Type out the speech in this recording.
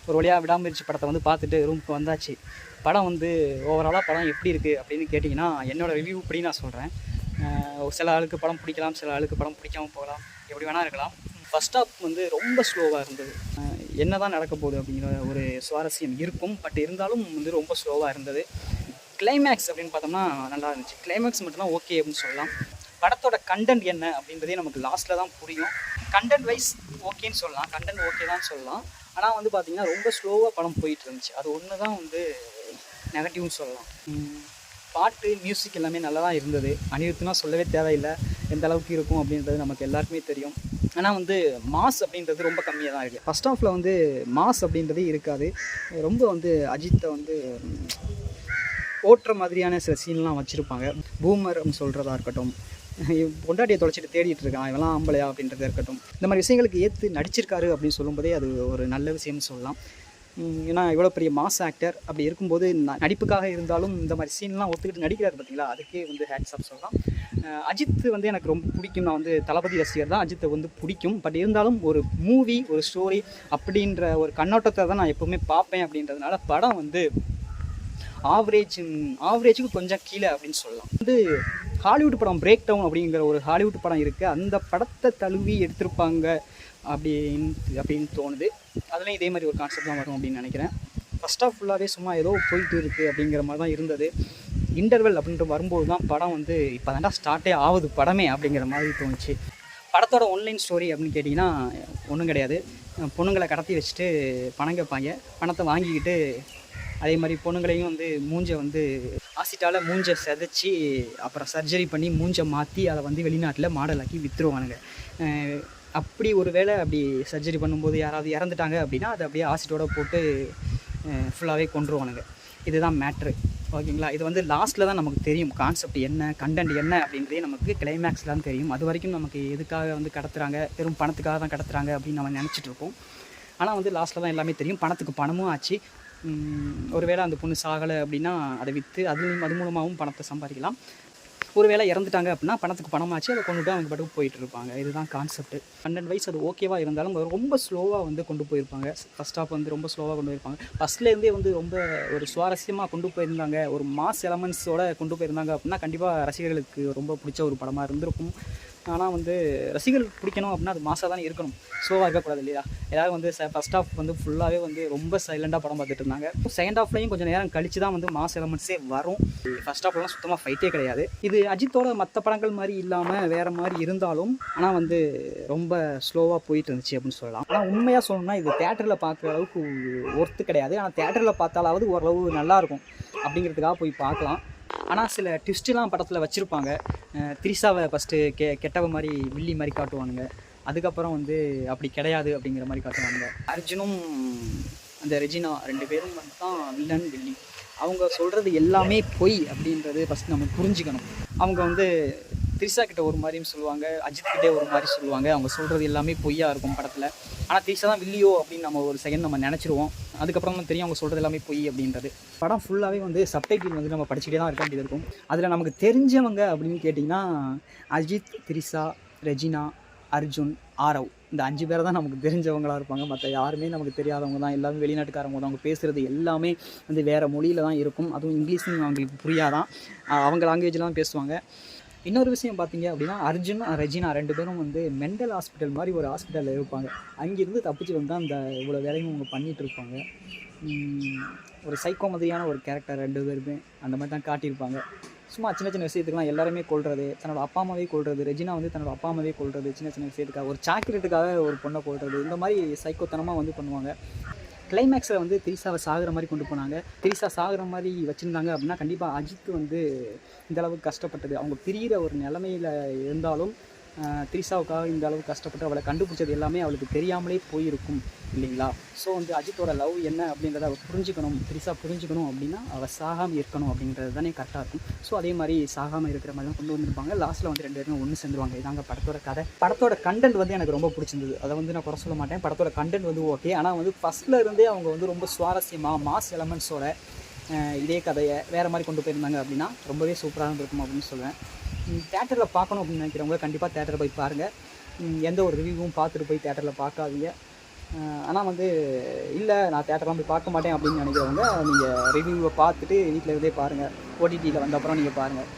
ஒரு வழியாக விடாமுயற்சி படத்தை வந்து பார்த்துட்டு ரூமுக்கு வந்தாச்சு. படம் வந்து ஓவராலாக படம் எப்படி இருக்குது அப்படின்னு கேட்டிங்கன்னா, என்னோடய ரிவ்யூ இப்படி நான் சொல்கிறேன். சில ஆளுக்கு படம் பிடிக்கலாம், சில ஆளுக்கு படம் பிடிக்காமல் போகலாம், எப்படி வேணால் இருக்கலாம். ஃபஸ்ட் ஹாஃப் வந்து ரொம்ப ஸ்லோவாக இருந்தது. என்ன தான் நடக்க போகுது அப்படிங்கிற ஒரு சுவாரஸ்யம் இருக்கும், பட் இருந்தாலும் வந்து ரொம்ப ஸ்லோவாக இருந்தது. கிளைமேக்ஸ் அப்படின்னு பார்த்தோம்னா நல்லா இருந்துச்சு. கிளைமேக்ஸ் மட்டும்தான் ஓகே அப்படின்னு சொல்லலாம். படத்தோட கண்டென்ட் என்ன அப்படின்றதே நமக்கு லாஸ்ட்டில் தான் புரியும். கண்டென்ட் வைஸ் ஓகேன்னு சொல்லலாம், கண்டென்ட் ஓகே தான் சொல்லலாம். ஆனால் வந்து பார்த்திங்கன்னா ரொம்ப ஸ்லோவாக படம் போயிட்டு இருந்துச்சு. அது ஒன்று தான் வந்து நெகட்டிவ்னு சொல்லலாம். பாட்டு மியூசிக் எல்லாமே நல்லா தான் இருந்தது. அனிருத்னா சொல்லவே தேவையில்லை, எந்த அளவுக்கு இருக்கும் அப்படின்றது நமக்கு எல்லாருக்குமே தெரியும். ஆனால் வந்து மாஸ் அப்படின்றது ரொம்ப கம்மியாக தான் இருக்குது. ஃபஸ்ட் ஹாஃபில் வந்து மாஸ் அப்படின்றதே இருக்காது. ரொம்ப வந்து அஜித்தை வந்து ஓட்டுற மாதிரியான சில சீன்லாம் வச்சுருப்பாங்க. பூமர் அப்படின்னு சொல்கிறதா இருக்கட்டும், பொண்டாட்டியை தொலைச்சிட்டு தேடிட்டு இருக்கான் இவெல்லாம் ஆம்பளையா அப்படின்றத இருக்கட்டும், இந்த மாதிரி விஷயங்களுக்கு ஏற்று நடிச்சிருக்காரு அப்படின்னு சொல்லும்போதே அது ஒரு நல்ல விஷயம்னு சொல்லலாம். ஏன்னா இவ்வளோ பெரிய மாஸ் ஆக்டர் அப்படி இருக்கும்போது நடிப்புக்காக இருந்தாலும் இந்த மாதிரி சீன்லாம் ஒத்துக்கிட்டு நடிக்கிறார் பார்த்தீங்களா, அதுக்கே வந்து ஹேட்ஸ் ஆஃப் சொல்லலாம். அஜித் வந்து எனக்கு ரொம்ப பிடிக்கும். நான் வந்து தளபதி ரசிகர் தான், அஜித்தை வந்து பிடிக்கும். பட் இருந்தாலும் ஒரு மூவி, ஒரு ஸ்டோரி அப்படின்ற ஒரு கண்ணோட்டத்தை தான் நான் எப்போவுமே பார்ப்பேன். அப்படின்றதுனால படம் வந்து ஆவரேஜுக்கு கொஞ்சம் கீழே அப்படின்னு சொல்லலாம். வந்து ஹாலிவுட் படம் பிரேக் டவுன் அப்படிங்கிற ஒரு ஹாலிவுட் படம் இருக்குது, அந்த படத்தை தழுவி எடுத்திருப்பாங்க அப்படின்னு தோணுது. அதுலேயும் இதே மாதிரி ஒரு கான்செப்ட்லாம் வரும் அப்படின்னு நினைக்கிறேன். ஃபஸ்ட் ஆஃப் ஃபுல்லாகவே சும்மா ஏதோ போயிட்டு இருக்குது அப்படிங்கிற மாதிரி தான் இருந்தது. இன்டர்வெல் அப்படின்ட்டு வரும்போது தான் படம் வந்து இப்போ தாண்டா ஸ்டார்ட்டே ஆகுது படமே அப்படிங்கிற மாதிரி தோணுச்சு. படத்தோட ஒன்லைன் ஸ்டோரி அப்படின்னு கேட்டிங்கன்னா ஒன்றும் கிடையாது. பொண்ணுங்களை கடத்தி வச்சுட்டு பணம் கேட்பாங்க, பணத்தை வாங்கிக்கிட்டு அதே மாதிரி பொண்ணுங்களையும் வந்து மூஞ்சை வந்து ஆசிட்டால் மூஞ்சை செதைச்சி அப்புறம் சர்ஜரி பண்ணி மூஞ்சை மாற்றி அதை வந்து வெளிநாட்டில் மாடலாக்கி விற்றுருவானுங்க. அப்படி ஒரு வேளை அப்படி சர்ஜரி பண்ணும்போது யாராவது இறந்துட்டாங்க அப்படின்னா அதை அப்படியே ஆசிட்டோடு போட்டு ஃபுல்லாகவே கொண்டுருவானுங்க. இதுதான் மேட்ரு, ஓகேங்களா. இது வந்து லாஸ்ட்டில் தான் நமக்கு தெரியும் கான்செப்ட் என்ன, கண்டென்ட் என்ன அப்படின்றதே நமக்கு கிளைமேக்ஸில் தான் தெரியும். அது வரைக்கும் நமக்கு எதுக்காக வந்து கடத்துகிறாங்க, வெறும் பணத்துக்காக தான் கடத்துகிறாங்க அப்படின்னு நம்ம நினச்சிட்டு இருப்போம். ஆனால் வந்து லாஸ்ட்டில் தான் எல்லாமே தெரியும். பணத்துக்கு பணமும் ஆச்சு. ஒருவேளை அந்த பொண்ணு சாகலை அப்படின்னா அதை விற்று அது மூலமாகவும் பணத்தை சம்பாதிக்கலாம். ஒருவேளை இறந்துட்டாங்க அப்படின்னா பணத்துக்கு பணமாச்சு, அதை கொண்டுட்டு அவங்க பாட்டுக்கு போயிட்டு இருப்பாங்க. இதுதான் கான்செப்ட். கண்டென்ட் வைஸ் அது ஓகேவாக இருந்தாலும் ரொம்ப ஸ்லோவாக வந்து கொண்டு போயிருப்பாங்க. ஃபஸ்ட் ஹாஃப் வந்து ரொம்ப ஸ்லோவாக கொண்டு போயிருப்பாங்க. ஃபஸ்ட்லேருந்தே வந்து ரொம்ப ஒரு சுவாரஸ்யமாக கொண்டு போயிருந்தாங்க, ஒரு மாஸ் எலமெண்ட்ஸோடு கொண்டு போயிருந்தாங்க அப்படின்னா கண்டிப்பாக ரசிகர்களுக்கு ரொம்ப பிடிச்ச ஒரு படமாக இருந்திருக்கும். ஆனால் வந்து ரசிகர்களுக்கு பிடிக்கணும் அப்படின்னா அது மாசாக தானே இருக்கணும், ஸ்லோவாக இருக்கக்கூடாது இல்லையா. எல்லோரும் வந்து ஃபஸ்ட் ஹாஃப் வந்து ஃபுல்லாகவே வந்து ரொம்ப சைலண்டாக படம் பார்த்துட்டு இருந்தாங்க. செகண்ட் ஹாஃப்லையும் கொஞ்சம் நேரம் கழித்து தான் வந்து மாஸ் எலமெண்ட்ஸே வரும். ஃபஸ்ட் ஹாஃப்லாம் சுத்தமாக ஃபைட்டே கிடையாது. இது அஜித்தோட மற்ற படங்கள் மாதிரி இல்லாமல் வேறு மாதிரி இருந்தாலும் ஆனால் வந்து ரொம்ப ஸ்லோவாக போயிட்டு இருந்துச்சு அப்படின்னு சொல்லலாம். ஆனால் உண்மையாக சொல்லணும்னா இது தேட்டரில் பார்க்குற அளவுக்கு ஒர்த்து கிடையாது. ஆனால் தேட்டரில் பார்த்தாலாவது ஓரளவு நல்லாயிருக்கும் அப்படிங்கிறதுக்காக போய் பார்க்கலாம். ஆனால் சில ட்விஸ்ட்லாம் படத்தில் வச்சுருப்பாங்க. திரிசாவை ஃபஸ்ட்டு கெட்டவ மாதிரி வில்லி மாதிரி காட்டுவானுங்க, அதுக்கப்புறம் வந்து அப்படி கிடையாது அப்படிங்கிற மாதிரி காட்டுவாங்க. அர்ஜுனும் அந்த ரெஜினா 2 பேரும் வந்து தான் வில்லன் வில்லி. அவங்க சொல்கிறது எல்லாமே பொய் அப்படின்றது ஃபஸ்ட் நம்ம புரிஞ்சுக்கணும். அவங்க வந்து திரிசா கிட்ட ஒரு மாதிரியும் சொல்லுவாங்க, அஜித் கிட்டே ஒரு மாதிரி சொல்லுவாங்க. அவங்க சொல்கிறது எல்லாமே பொய்யா இருக்கும் படத்தில். ஆனால் திரிசா தான் வில்லியோ அப்படின்னு நம்ம ஒரு செகண்ட் நம்ம நினச்சிருவோம். அதுக்கப்புறம் தான் தெரியும் அவங்க சொல்கிறது எல்லாமே பொய் அப்படின்றது. படம் ஃபுல்லாகவே வந்து சப்டைட்டில் வந்து நம்ம படிச்சுட்டே தான் இருக்க வேண்டியது இருக்கும். அதில் நமக்கு தெரிஞ்சவங்க அப்படின்னு கேட்டிங்கன்னா அஜித், திரிசா, ரெஜினா, அர்ஜுன், ஆரவ், இந்த 5 பேரை தான் நமக்கு தெரிஞ்சவங்களாக இருப்பாங்க. மற்ற யாருமே நமக்கு தெரியாதவங்க தான். எல்லாமே வெளிநாட்டுக்காரங்க தான். அவங்க பேசுகிறது எல்லாமே வந்து வேறு மொழியில் தான் இருக்கும். அதுவும் இங்கிலீஷும் அவங்களுக்கு புரியாதான், அவங்க லாங்குவேஜில் தான் பேசுவாங்க. இன்னொரு விஷயம் பார்த்தீங்க அப்படின்னா அர்ஜுன், ரெஜினா 2 பேரும் வந்து மென்டல் ஹாஸ்பிட்டல் மாதிரி ஒரு ஹாஸ்பிட்டலில் இருப்பாங்க. அங்கேருந்து தப்பிச்சு வந்து அந்த இவ்வளோ வேலையும் அவங்க பண்ணிகிட்டு இருப்பாங்க. ஒரு சைக்கோ மாதிரியான ஒரு கேரக்டர் 2 பேருமே அந்த மாதிரி தான் காட்டியிருப்பாங்க. சும்மா சின்ன சின்ன விஷயத்துக்குலாம் எல்லாருமே கொள்வது, தன்னோட அப்பா அம்மாவே கொள்வது, ரெஜினா வந்து தன்னோட அப்பா அம்மாவே கொள்வது, சின்ன சின்ன விஷயத்துக்காக, ஒரு சாக்லேட்டுக்காக ஒரு பொண்ணை கொள்வது, இந்த மாதிரி சைக்கோத்தனமாக வந்து பண்ணுவாங்க. கிளைமேக்ஸில் வந்து திரிசாவை சாகிற மாதிரி கொண்டு போனாங்க. திரிசா சாகிற மாதிரி வச்சுருந்தாங்க அப்படின்னா கண்டிப்பாக அஜித் வந்து இந்தளவுக்கு கஷ்டப்பட்டது, அவங்க பிரிகிற ஒரு நிலமையில் இருந்தாலும் திரிசாவுக்காக இந்த அளவுக்கு கஷ்டப்பட்டு அவளை கண்டுபிடிச்சது எல்லாமே அவளுக்கு தெரியாமலே போயிருக்கும் இல்லைங்களா. ஸோ வந்து அஜித்தோட லவ் என்ன அப்படின்றத அவள் புரிஞ்சுக்கணும், திரிசா புரிஞ்சுக்கணும் அப்படின்னா அவள் சாகாமல் இருக்கணும் அப்படின்றது தானே கரெக்டாக இருக்கும். ஸோ அதே மாதிரி சாகாமல் இருக்கிற மாதிரி தான் கொண்டு வந்திருப்பாங்க. லாஸ்ட்டில் வந்து 2 பேரும் ஒன்று சேர்ந்துருவாங்க. இதாங்க படத்தோட கதை. படத்தோட கண்டென்ட் வந்து எனக்கு ரொம்ப பிடிச்சிருந்தது. அதை வந்து நான் குறை சொல்ல மாட்டேன். படத்தோட கண்டென்ட் வந்து ஓகே. ஆனால் வந்து ஃபஸ்ட்டில் இருந்தே அவங்க வந்து ரொம்ப சுவாரஸ்யமாக மாஸ் எலமெண்ட்ஸோட இதே கதையை வேறு மாதிரி கொண்டு போயிருந்தாங்க அப்படின்னா ரொம்பவே சூப்பராக இருந்திருக்கும் அப்படின்னு சொல்லுவேன். தேட்டரில் பார்க்கணும் அப்படின்னு நினைக்கிறவங்க கண்டிப்பாக தேட்டரில் போய் பாருங்கள். எந்த ஒரு ரிவ்யூவும் பார்த்துட்டு போய் தேட்டரில் பார்க்காதீங்க. ஆனால் வந்து இல்லை நான் தேட்டர்லாம் போய் பார்க்க மாட்டேன் அப்படின்னு நினைக்கிறவங்க நீங்கள் ரிவ்யூவை பார்த்துட்டு வீட்டில் இருந்தே பாருங்கள், ஓடிடியில் வந்த அப்புறம் நீங்கள் பாருங்கள்.